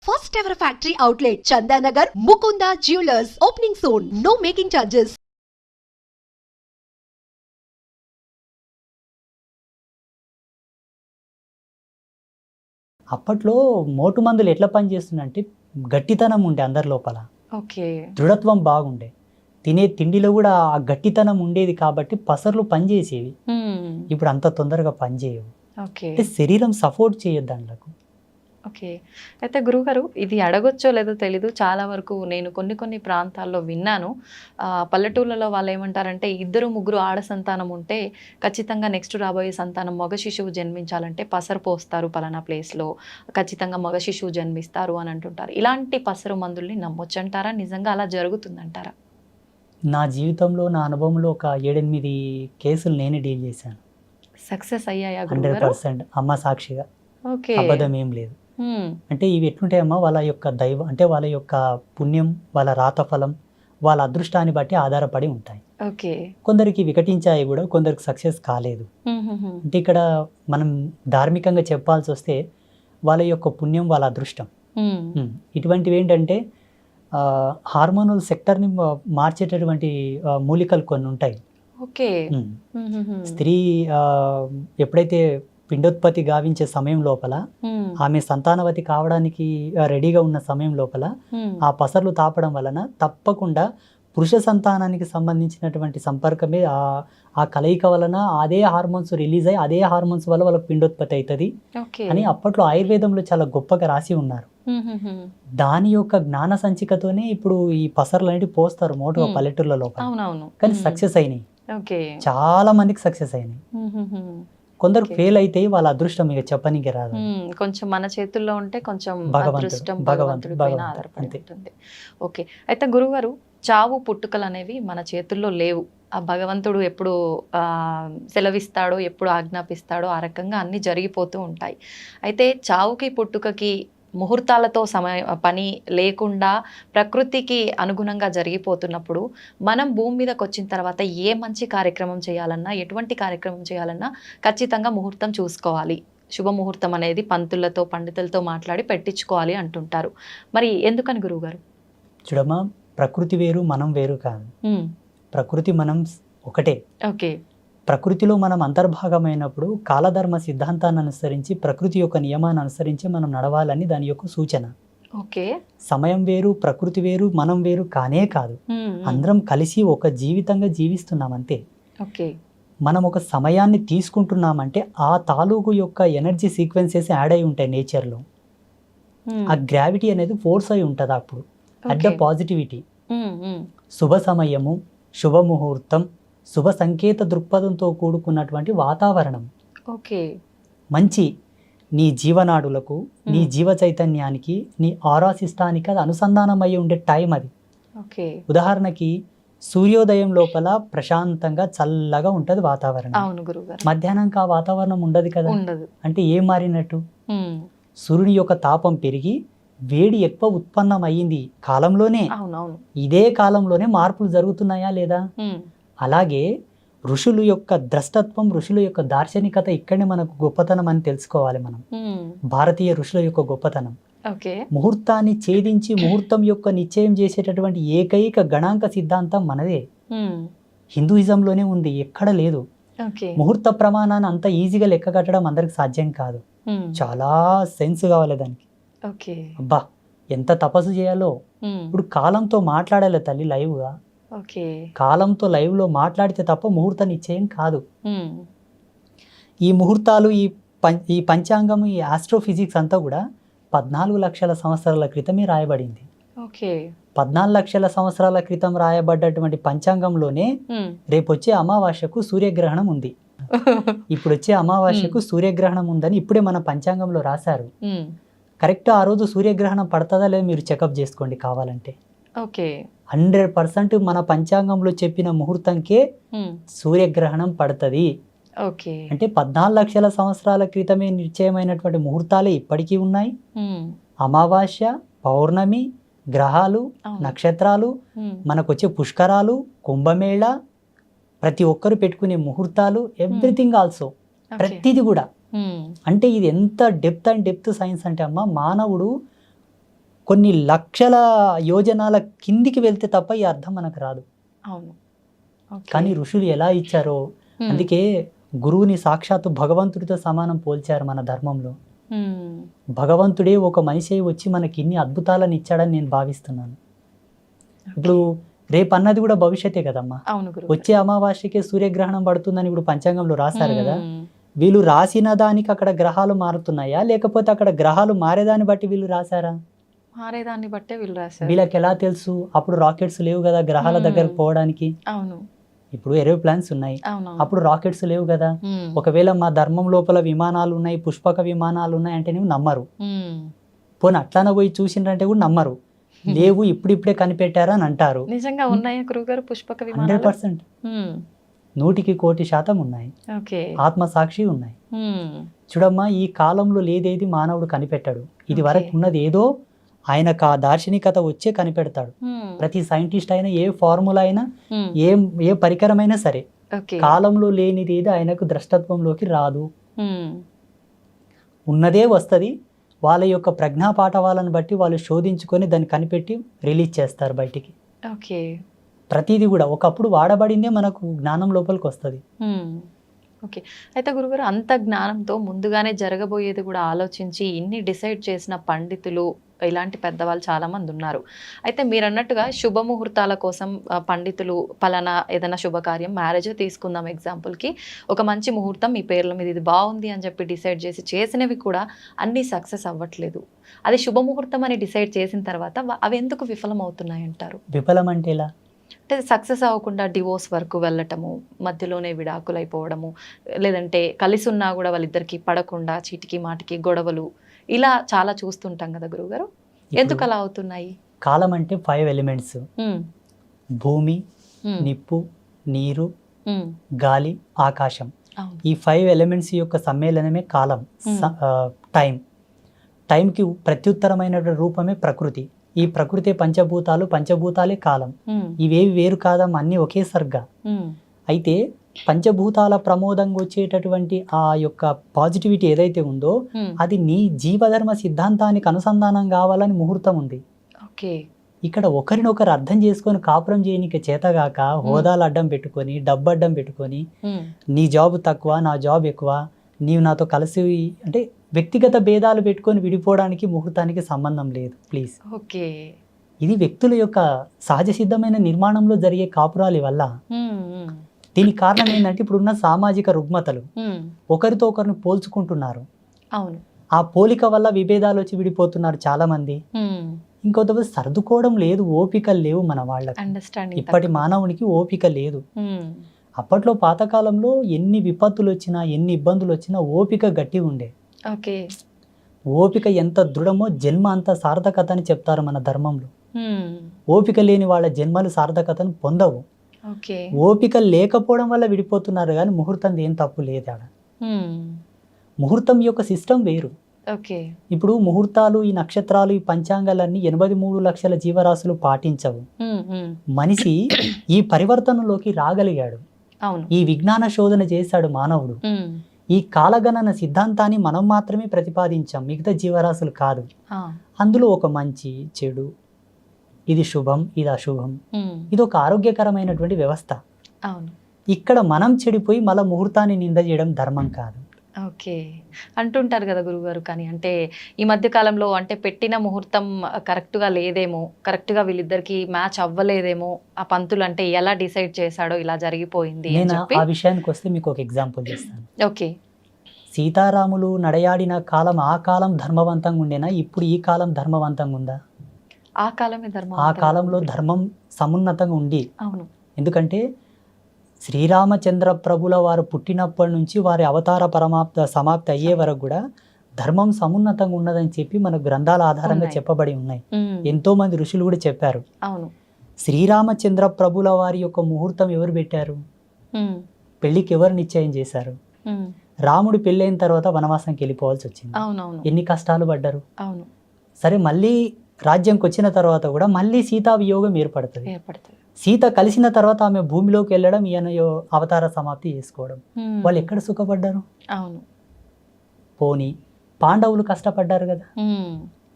First ever factory outlet, Chandanagar, Mukunda Jewelers, opening soon. No making charges. అప్పట్లో మోటు మందులు ఎట్లా పనిచేస్తుందంటే గట్టితనం ఉండే అందరి లోపల, ఓకే. దృఢత్వం బాగుండే, తినే తిండిలో కూడా ఆ గట్టితనం ఉండేది కాబట్టి పసర్లు పనిచేసేవి. ఇప్పుడు అంత తొందరగా పనిచేయవు. ఓకే. అంటే శరీరం సపోర్ట్ చేయదు దాంట్లకు. ఓకే. అయితే గురువుగారు, ఇది అడగొచ్చో లేదో తెలీదు, చాలా వరకు నేను కొన్ని ప్రాంతాల్లో విన్నాను. పల్లెటూళ్ళలో వాళ్ళు ఏమంటారంటే, ఇద్దరు ముగ్గురు ఆడ సంతానం ఉంటే ఖచ్చితంగా నెక్స్ట్ రాబోయే సంతానం మగ శిశువు జన్మించాలంటే పసరు పోస్తారు పలానా ప్లేస్లో, ఖచ్చితంగా మగ శిశువు జన్మిస్తారు అని అంటుంటారు. ఇలాంటి పసరు మందుల్ని నమ్మొచ్చంటారా? నిజంగా అలా జరుగుతుందంటారా? నా జీవితంలో, నా అనుభవంలో ఒక 7-8 కేసులు నేనే డీల్ చేశాను. సక్సెస్ అయ్యాయా గురువుగారు? 100% అమ్మ సాక్షిగా, ఓకే. అబద్ధం ఏం లేదు. అంటే ఇవి ఎట్లుంటాయమ్మా, వాళ్ళ యొక్క దైవం అంటే వాళ్ళ యొక్క పుణ్యం, వాళ్ళ రాతఫలం, వాళ్ళ అదృష్టాన్ని బట్టి ఆధారపడి ఉంటాయి. ఓకే. కొందరికి వికటించాయి కూడా, కొందరికి సక్సెస్ కాలేదు. అంటే ఇక్కడ మనం ధార్మికంగా చెప్పాల్సి వస్తే వాళ్ళ యొక్క పుణ్యం, వాళ్ళ అదృష్టం. ఇటువంటివి ఏంటంటే హార్మోనల్ సెక్టర్ని మార్చేటటువంటి మూలికలు కొన్ని ఉంటాయి. ఓకే. స్త్రీ ఎప్పుడైతే పిండోత్పత్తి గావించే సమయం లోపల, ఆమె సంతానవతి కావడానికి రెడీగా ఉన్న సమయం లోపల ఆ పసర్లు తాపడం వలన తప్పకుండా పురుష సంతానానికి సంబంధించినటువంటి సంపర్కమే ఆ కలయిక వలన అదే హార్మోన్స్ రిలీజ్ అయ్యి అదే హార్మోన్స్ వల్ల వాళ్ళకి పిండోత్పత్తి అవుతుంది అని అప్పట్లో ఆయుర్వేదంలో చాలా గొప్పగా రాసి ఉన్నారు. దాని యొక్క జ్ఞాన సంచికతోనే ఇప్పుడు ఈ పసర్లు అనేవి పోస్తారు మోటుగా పల్లెటూర్ల లోపల. కానీ సక్సెస్ అయినాయి, చాలా మందికి సక్సెస్ అయినాయి. కొందరు ఫెయిల్ అయితే వాళ్ళ అదృష్టం ఇక చెప్పనీకి రాదు. కొంచెం మన చేతుల్లో ఉంటే కొంచెం అదృష్టం భగవంతుడి పైన ఆధారపడి ఉంటుంది. ఓకే. అయితే గురుగారు, చావు పుట్టుకలు అనేవి మన చేతుల్లో లేవు. ఆ భగవంతుడు ఎప్పుడు సెలవిస్తాడో, ఎప్పుడు ఆజ్ఞాపిస్తాడో ఆ రకంగా అన్ని జరిగిపోతూ ఉంటాయి. అయితే చావుకి పుట్టుకకి ముహూర్తాలతో పని లేకుండా ప్రకృతికి అనుగుణంగా జరిగిపోతున్నప్పుడు మనం భూమి మీదకి వచ్చిన తర్వాత ఏ మంచి కార్యక్రమం చేయాలన్నా, ఎటువంటి కార్యక్రమం చేయాలన్నా ఖచ్చితంగా ముహూర్తం చూసుకోవాలి. శుభముహూర్తం అనేది పంతులతో, పండితులతో మాట్లాడి పెట్టించుకోవాలి అంటుంటారు. మరి ఎందుకని గురువుగారు? చూడమ్మా, ప్రకృతి వేరు, మనం వేరు కాదు. ప్రకృతి మనం ఒకటే. ఓకే. ప్రకృతిలో మనం అంతర్భాగమైనప్పుడు కాలధర్మ సిద్ధాంతాన్ని అనుసరించి, ప్రకృతి యొక్క నియమాన్ని అనుసరించి మనం నడవాలని దాని యొక్క సూచన. ఓకే. సమయం వేరు, ప్రకృతి వేరు, మనం వేరు కానే కాదు. అందరం కలిసి ఒక జీవితంగా జీవిస్తున్నాం అంతే. ఓకే. మనం ఒక సమయాన్ని తీసుకుంటున్నామంటే ఆ తాలూకు యొక్క ఎనర్జీ సీక్వెన్సెస్ యాడ్ అయి ఉంటాయి నేచర్లో. ఆ గ్రావిటీ అనేది ఫోర్స్ అయి ఉంటుంది అప్పుడు. అట్ ద పాజిటివిటీ, శుభ సమయము, శుభముహూర్తం, శుభ సంకేత దృక్పథంతో కూడుకున్నటువంటి వాతావరణం. ఓకే. మంచి నీ జీవనాడులకు, నీ జీవ చైతన్యానికి, నీ ఆరా సిస్టానికి అది అనుసంధానం అయ్యి ఉండే టైం అది. ఓకే. ఉదాహరణకి సూర్యోదయం లోపల ప్రశాంతంగా చల్లగా ఉంటుంది వాతావరణం. అవును గురుగారు. మధ్యాహ్నంకి ఆ వాతావరణం ఉండదు కదా. అంటే ఏం మారినట్టు? సూర్యుని యొక్క తాపం పెరిగి వేడి ఎక్కువ ఉత్పన్నం అయ్యింది కాలంలోనే. ఇదే కాలంలోనే మార్పులు జరుగుతున్నాయా లేదా? అలాగే ఋషుల యొక్క ద్రష్టత్వం, ఋషుల యొక్క దార్శనికత ఇక్కడనే మనకు గొప్పతనం అని తెలుసుకోవాలి మనం. భారతీయ ఋషుల యొక్క గొప్పతనం. ముహూర్తాన్ని ఛేదించి ముహూర్తం యొక్క నిశ్చయం చేసేటటువంటి ఏకైక గణాంక సిద్ధాంతం మనదే. హిందూయిజంలోనే ఉంది, ఎక్కడ లేదు. ముహూర్త ప్రమాణాన్ని అంత ఈజీగా లెక్క కట్టడం అందరికి సాధ్యం కాదు. చాలా సెన్స్ కావాలి దానికి. అబ్బా, ఎంత తపస్సు చేయాలో. ఇప్పుడు కాలంతో మాట్లాడాలి తల్లి లైవ్గా. కాలంతో లైవ్లో మాట్లాడితే తప్ప ముహూర్త నిశ్చయం కాదు. ఈ ముహూర్తాలు, ఈ పంచాంగం, ఈ ఆస్ట్రోఫిజిక్స్ అంతా కూడా 14 లక్షల సంవత్సరాల క్రితమే రాయబడింది. 14 లక్షల సంవత్సరాల క్రితం రాయబడ్డటువంటి పంచాంగంలోనే రేపు వచ్చే అమావాస్యకు సూర్యగ్రహణం ఉంది, ఇప్పుడు వచ్చే అమావాస్యకు సూర్యగ్రహణం ఉందని ఇప్పుడే మన పంచాంగంలో రాశారు. కరెక్ట్ ఆ రోజు సూర్యగ్రహణం పడుతుందా లేదా మీరు చెకప్ చేసుకోండి కావాలంటే. 100% మన పంచాంగంలో చెప్పిన ముహూర్తంకే సూర్యగ్రహణం పడుతుంది. అంటే 14 లక్షల సంవత్సరాల క్రితమే నిశ్చయమైనటువంటి ముహూర్తాలే ఇప్పటికీ ఉన్నాయి. అమావాస్య, పౌర్ణమి, గ్రహాలు, నక్షత్రాలు, మనకొచ్చే పుష్కరాలు, కుంభమేళ, ప్రతి ఒక్కరు పెట్టుకునే ముహూర్తాలు, ఎవ్రీథింగ్ ఆల్సో, ప్రతిది కూడా. అంటే ఇది ఎంత డెప్త్ అండ్ డెప్త్ సైన్స్ అంటే అమ్మ, మానవుడు కొన్ని లక్షల యోజనాల కిందికి వెళ్తే తప్ప ఈ అర్థం మనకు రాదు. అవును. ఓకే. కానీ ఋషులు ఎలా ఇచ్చారో, అందుకే గురువుని సాక్షాత్తు భగవంతుడితో సమానం పోల్చారు మన ధర్మంలో. భగవంతుడే ఒక మనిషి వచ్చి మనకి ఇన్ని అద్భుతాలను ఇచ్చాడని నేను భావిస్తున్నాను. ఇప్పుడు రేపు అన్నది కూడా భవిష్యత్తే కదమ్మా. అవును గురువు. వచ్చే అమావాస్యకే సూర్యగ్రహణం పడుతుందని ఇప్పుడు పంచాంగంలో రాశారు కదా. వీళ్ళు రాసిన దానికి అక్కడ గ్రహాలు మారుతున్నాయా, లేకపోతే అక్కడ గ్రహాలు మారేదాన్ని బట్టి వీళ్ళు రాశారా? మారేదాన్ని బట్టే వీళ్ళు రాశారు. వీళ్ళకి ఎలా తెలుసు? అప్పుడు రాకెట్స్ లేవు కదా గ్రహాల దగ్గరకు పోవడానికి. అవును. ఇప్పుడు ఏరోప్లాన్స్ ఉన్నాయి, అవును. అప్పుడు రాకెట్స్ లేవు కదా. ఒకవేళ మా ధర్మం లోపల విమానాలు ఉన్నాయి, పుష్పక విమానాలు ఉన్నాయి అంటే నువ్వు నమ్మరు. పోనీ అట్లానే పోయి చూసిండ్రంటే కూడా నమ్మరు. లేవు, ఇప్పుడిప్పుడే కనిపెట్టారా అని అంటారు. నిజంగా ఉన్నాయా గురువుగారు పుష్పక విమానాలు? 100%, 100% ఉన్నాయి. ఓకే. ఆత్మసాక్షి ఉన్నాయి. చూడమ్మా, ఈ కాలంలో లేదేది మానవుడు కనిపెట్టాడు. ఇది వరకు ఉన్నది ఏదో ఆయనకు ఆ దార్శనికత వచ్చే కనిపెడతాడు. ప్రతి సైంటిస్ట్ అయినా, ఏ ఫార్ములా అయినా, ఏ పరికరమైనా సరే, కాలంలో లేనిది ఏది ఆయనకు ద్రష్టత్వంలోకి రాదు. ఉన్నదే వస్తుంది. వాళ్ళ యొక్క ప్రజ్ఞా పాఠవాలను బట్టి వాళ్ళు శోధించుకొని దాన్ని కనిపెట్టి రిలీజ్ చేస్తారు బయటికి. ఓకే. ప్రతిదీ కూడా ఒకప్పుడు వాడబడిందే మనకు జ్ఞానం లోపలికి వస్తుంది. ఓకే. అయితే గురుగారు, అంత జ్ఞానంతో ముందుగానే జరగబోయేది కూడా ఆలోచించి ఇన్ని డిసైడ్ చేసిన పండితులు, ఇలాంటి పెద్దవాళ్ళు చాలా మంది ఉన్నారు. అయితే మీరు అన్నట్టుగా శుభముహూర్తాల కోసం పండితులు పలానా ఏదైనా శుభకార్యం, మ్యారేజ్ తీసుకుందాం ఎగ్జాంపుల్కి, ఒక మంచి ముహూర్తం మీ పేర్ల మీద ఇది బాగుంది అని చెప్పి డిసైడ్ చేసినవి కూడా అన్నీ సక్సెస్ అవ్వట్లేదు. అది శుభముహూర్తం అని డిసైడ్ చేసిన తర్వాత అవి ఎందుకు విఫలం అవుతున్నాయి అంటారు? విఫలం అంటే ఎలా? అంటే సక్సెస్ అవ్వకుండా డివోర్స్ వరకు వెళ్ళటము, మధ్యలోనే విడాకులు అయిపోవడము, లేదంటే కలిసి ఉన్నా కూడా వాళ్ళిద్దరికి పడకుండా చీటికి మాటికి గొడవలు, ఇలా చాలా చూస్తుంటాం కదా గురువుగారు. ఎందుకు అలా అవుతున్నాయి? కాలం అంటే 5 ఎలిమెంట్స్: భూమి, నిప్పు, నీరు, గాలి, ఆకాశం. ఈ 5 ఎలిమెంట్స్ యొక్క సమ్మేళనమే కాలం. టైంకి ప్రత్యుత్తరమైన రూపమే ప్రకృతి. ఈ ప్రకృతి పంచభూతాలు, పంచభూతాలే కాలం. ఇవేవి వేరు కాదమ్మా, అన్నీ ఒకే సర్గా. అయితే పంచభూతాల ప్రమోదంగా వచ్చేటటువంటి ఆ యొక్క పాజిటివిటీ ఏదైతే ఉందో అది నీ జీవధర్మ సిద్ధాంతానికి అనుసంధానం కావాలని ముహూర్తం ఉంది. ఇక్కడ ఒకరినొకరు అర్థం చేసుకొని కాపురం చేయనికి చేతగాక హోదాలు అడ్డం పెట్టుకొని, డబ్బు అడ్డం పెట్టుకొని, నీ జాబ్ తక్కువ, నా జాబ్ ఎక్కువ, నీవు నాతో కలిసి అంటే వ్యక్తిగత భేదాలు పెట్టుకొని విడిపోవడానికి ముహూర్తానికి సంబంధం లేదు. ప్లీజ్. ఓకే. ఇది వ్యక్తుల యొక్క సహజ సిద్ధమైన నిర్మాణంలో జరిగే కాపురాలి వల్ల. దీనికి కారణం ఏంటంటే ఇప్పుడున్న సామాజిక రుగ్మతలు, ఒకరితో ఒకరిని పోల్చుకుంటున్నారు. అవును. ఆ పోలిక వల్ల విభేదాలు వచ్చి విడిపోతున్నారు చాలా మంది. ఇంకొంతమంది సర్దుకోవడం లేదు, ఓపికలు లేవు మన వాళ్ళకి. ఇప్పటి మానవునికి ఓపిక లేదు. అప్పట్లో పాతకాలంలో ఎన్ని విపత్తులు వచ్చినా, ఎన్ని ఇబ్బందులు వచ్చినా ఓపిక గట్టి ఉండే. ఓపిక ఎంత దృఢమో జన్మ అంత సార్థకత అని చెప్తారు మన ధర్మంలో. ఓపిక లేని వాళ్ళ జన్మలు సార్థకతను పొందవు. ఓపిక లేకపోవడం వల్ల విడిపోతున్నారు కానీ ముహూర్తం ఏం తప్పు లేదు ఆడ. ముహూర్తం యొక్క సిస్టమ్ వేరు. ఇప్పుడు ముహూర్తాలు, ఈ నక్షత్రాలు, ఈ పంచాంగాలన్నీ 83 లక్షల జీవరాశులు పాటించవు. మనిషి ఈ పరివర్తనలోకి రాగలిగాడు. ఈ విజ్ఞాన శోధన చేశాడు మానవుడు. ఈ కాలగణన సిద్ధాంతాన్ని మనం మాత్రమే ప్రతిపాదించాం, మిగతా జీవరాశులు కాదు. అందులో ఒక మంచి, చెడు, ఇది శుభం, ఇది అశుభం, ఇది ఒక ఆరోగ్యకరమైనటువంటి వ్యవస్థ. ఇక్కడ మనం చెడిపోయి మళ్ళీ ముహూర్తాన్ని నింద చేయడం ధర్మం కాదు. ఓకే. అంటుంటారు కదా గురుగారు, కానీ అంటే ఈ మధ్య కాలంలో అంటే పెట్టిన ముహూర్తం కరెక్ట్గా లేదేమో, కరెక్ట్గా వీళ్ళిద్దరికి మ్యాచ్ అవ్వలేదేమో, ఆ పంతులు అంటే ఎలా డిసైడ్ చేశాడో ఇలా జరిగిపోయింది. నేను ఆ విషయానికి వస్తే మీకు ఒక ఎగ్జాంపుల్ చేస్తాను. ఓకే. సీతారాములు నడయాడిన కాలం ఆ కాలం ధర్మవంతంగా ఉండేనా? ఇప్పుడు ఈ కాలం ధర్మవంతంగా ఉందా? ఆ కాలమే ధర్మం. ఆ కాలంలో ధర్మం సమున్నతంగా ఉంది. అవును. ఎందుకంటే శ్రీరామచంద్ర ప్రభుల వారు పుట్టినప్పటి నుంచి వారి అవతార సమాప్తి అయ్యే వరకు కూడా ధర్మం సమున్నతంగా ఉన్నదని చెప్పి మన గ్రంథాల ఆధారంగా చెప్పబడి ఉన్నాయి. ఎంతో మంది ఋషులు కూడా చెప్పారు. అవును. శ్రీరామచంద్ర ప్రభుల వారి యొక్క ముహూర్తం ఎవరు పెట్టారు? పెళ్లికి ఎవరు నిశ్చయం చేశారు? రాముడు పెళ్ళైన తర్వాత వనవాసానికి వెళ్ళిపోవాల్సి వచ్చింది. ఎన్ని కష్టాలు పడ్డారు. సరే, మళ్ళీ రాజ్యంకి వచ్చిన తర్వాత కూడా మళ్ళీ సీతా వియోగం ఏర్పడుతుంది. సీత కలిసిన తర్వాత ఆమె భూమిలోకి వెళ్ళడం, ఈయన అవతార సమాప్తి చేసుకోవడం. వాళ్ళు ఎక్కడ సుఖపడ్డారు? అవును. పోనీ పాండవులు కష్టపడ్డారు కదా.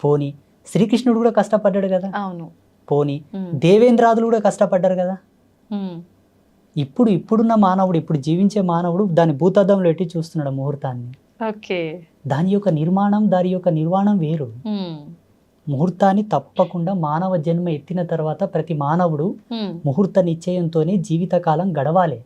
పోనీ శ్రీకృష్ణుడు కూడా కష్టపడ్డాడు కదా, అవును. పోని దేవేంద్రాదులు కూడా కష్టపడ్డారు కదా. ఇప్పుడున్న మానవుడు, ఇప్పుడు జీవించే మానవుడు దాని భూతద్దంలో ఎట్టి చూస్తున్నాడు ముహూర్తాన్ని. ఓకే. దాని యొక్క నిర్మాణం, దాని యొక్క నిర్మాణం వేరు. ముహూర్తాన్ని తప్పకుండా మానవ జన్మ ఎత్తిన తర్వాత ప్రతి మానవుడు ముహూర్త నిశ్చయంతోనే జీవితకాలం గడవాలి.